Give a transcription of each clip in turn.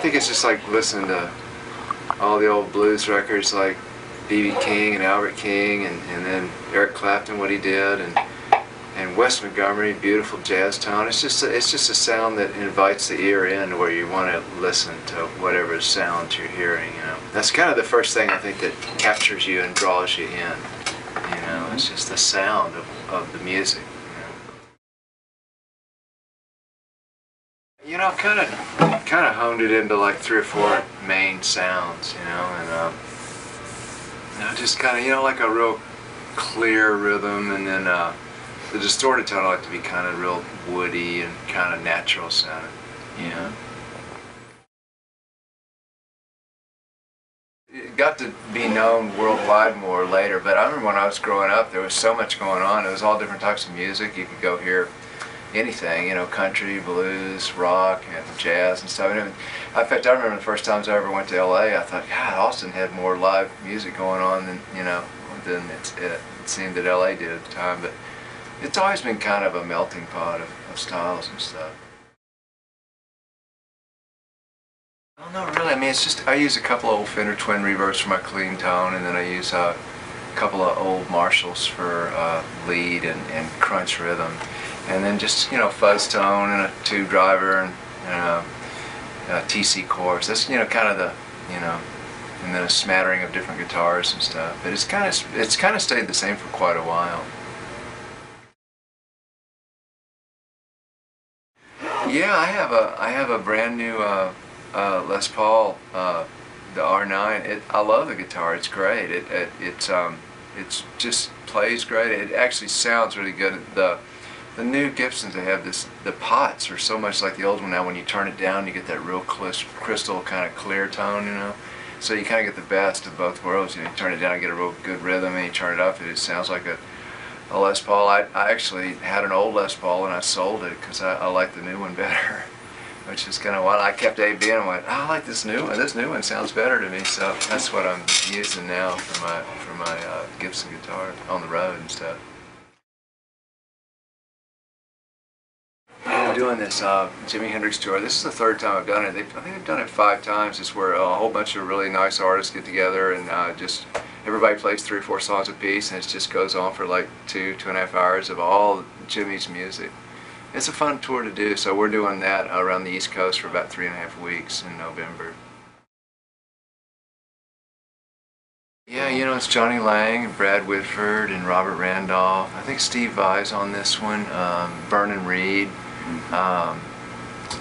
think it's just like listening to all the old blues records like B.B. King and Albert King, and then Eric Clapton, what he did, and Wes Montgomery, beautiful jazz tone. It's just a sound that invites the ear in, where you want to listen to whatever sound you're hearing. You know, that's kind of the first thing I think that captures you and draws you in. You know, it's just the sound of the music. You know, I've kind of honed it into like 3 or 4 main sounds. You know, and you know, just kind of, you know, like a real clear rhythm, and then the distorted tone I like to be kind of real woody and kind of natural sounding. You know. It got to be known worldwide more later, but I remember when I was growing up, there was so much going on. It was all different types of music. You could go hear anything, you know, country, blues, rock, and jazz and stuff. And in fact, I remember the first times I ever went to LA, I thought, God, Austin had more live music going on than, you know, than it seemed that LA did at the time. But it's always been kind of a melting pot of styles and stuff. I don't know, really. I mean, it's just, I use a couple of old Fender twin reverbs for my clean tone, and then I use a couple of old Marshalls for lead and crunch rhythm. And then just, you know, fuzz tone and a tube driver and a TC chorus. That's, you know, kind of the, you know, and then a smattering of different guitars and stuff. But it's kind of stayed the same for quite a while. Yeah, I have a brand new Les Paul, the R9. I love the guitar. It's great. It's just plays great. It actually sounds really good. The new Gibsons, they have the pots are so much like the old one now. When you turn it down, you get that real crystal kind of clear tone, you know. So you kind of get the best of both worlds. You know, you turn it down, you get a real good rhythm, and you turn it up, it sounds like a Les Paul. I actually had an old Les Paul and I sold it because I like the new one better, which is kind of wild. I kept A-B and went, oh, I like this new one. This new one sounds better to me. So that's what I'm using now for my Gibson guitar on the road and stuff. I'm doing this Jimi Hendrix tour. This is the 3rd time I've done it. I think they've done it 5 times. It's where a whole bunch of really nice artists get together and just everybody plays 3 or 4 songs a piece, and it just goes on for like 2.5 hours of all Jimmy's music. It's a fun tour to do, so we're doing that around the East Coast for about 3.5 weeks in November. Yeah, you know, it's Johnny Lang, and Brad Whitford, and Robert Randolph. I think Steve Vai's on this one, Vernon Reid.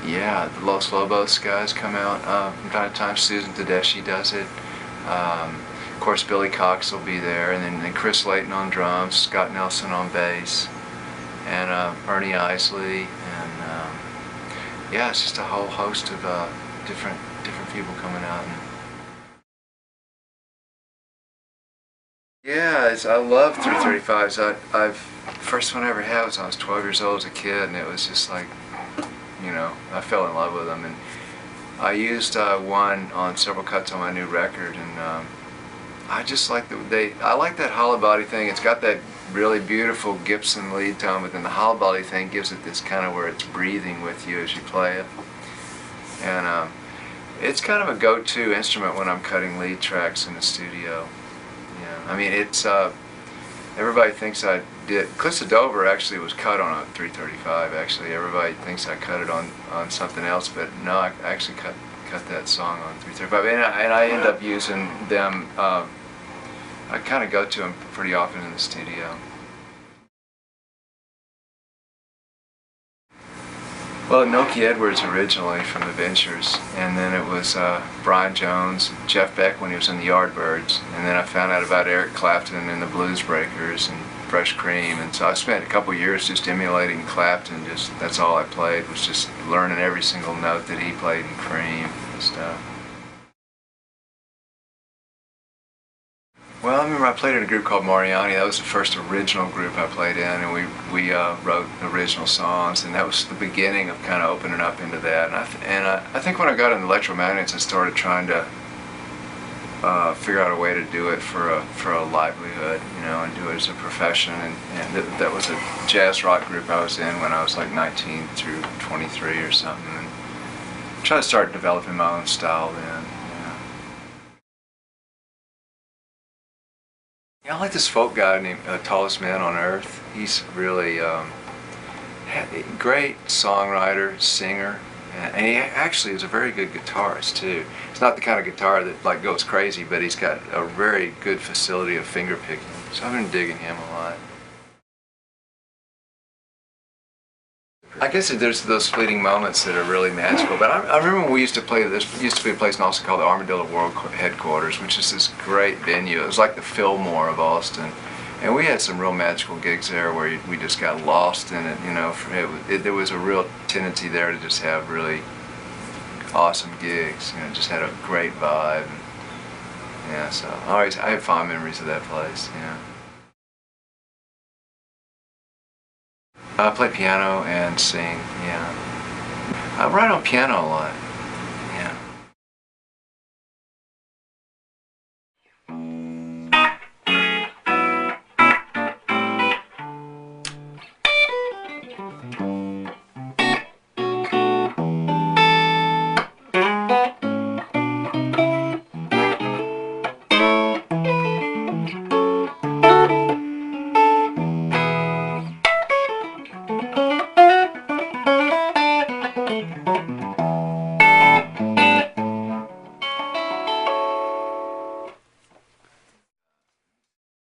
Yeah, the Los Lobos guys come out from time to time. Susan Tedeschi does it. Of course, Billy Cox will be there, and then Chris Layton on drums, Scott Nelson on bass, and Ernie Isley, and yeah, it's just a whole host of different people coming out. Yeah, I love 335s. First one I ever had was when I was 12 years old as a kid, and it was just like, you know, I fell in love with them. And I used one on several cuts on my new record, and I just like I like that hollow body thing. It's got that really beautiful Gibson lead tone, but then the hollow body thing gives it this kind of where it's breathing with you as you play it. And it's kind of a go-to instrument when I'm cutting lead tracks in the studio. I mean, it's everybody thinks I did. Cliffs of Dover actually was cut on a 335. Actually, everybody thinks I cut it on something else, but no, I actually cut that song on 335. And I end up using them. I kind of go to them pretty often in the studio. Well, Noki Edwards originally from the Ventures, and then it was Brian Jones, Jeff Beck when he was in the Yardbirds, and then I found out about Eric Clapton and the Blues Breakers and Fresh Cream, and so I spent a couple years just emulating Clapton. That's all I played, was just learning every single note that he played in Cream and stuff. Well, I remember I played in a group called Mariani. That was the first original group I played in, and we wrote original songs, and that was the beginning of kind of opening up into that. And I think when I got into electromagnets, I started trying to figure out a way to do it for a livelihood, you know, and do it as a profession. And that was a jazz rock group I was in when I was like 19 through 23 or something. try to start developing my own style then. Yeah, I like this folk guy named Tallest Man on Earth. He's really great songwriter, singer, and he actually is a very good guitarist too. It's not the kind of guitar that like goes crazy, but he's got a very good facility of finger picking. So I've been digging him a lot. I guess there's those fleeting moments that are really magical. But I remember when we used to play this. Used to be a place in Austin called the Armadillo World Headquarters, which is this great venue. It was like the Fillmore of Austin, and we had some real magical gigs there where we just got lost in it. You know, there was a real tendency there to just have really awesome gigs. You know, just had a great vibe. And, yeah, so I have fond memories of that place. Yeah. I play piano and sing, yeah. I write on piano a lot.